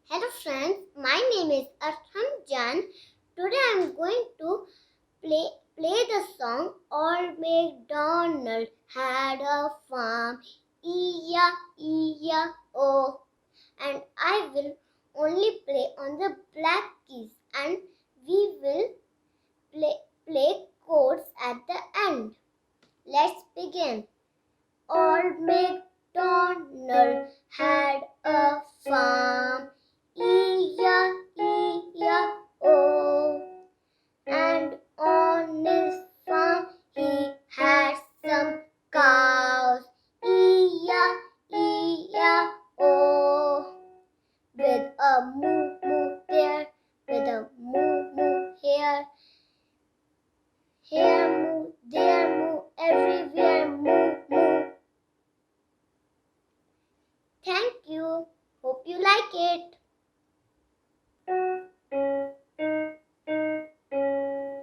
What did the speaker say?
Hello friends, my name is Arham Jan. Today I am going to play the song Old MacDonald had a farm, E-ya-E-ya-O. And I will only play on the black keys and we will play chords at the end. Let's begin. Old MacDonald had a farm, E-ya-E-ya-O. And on his farm he had some cows, E-ya-E-ya-O. With a moo-moo there, with a moo-moo here. Here moo, there moo, everywhere moo-moo. Thank you. Hope you like it.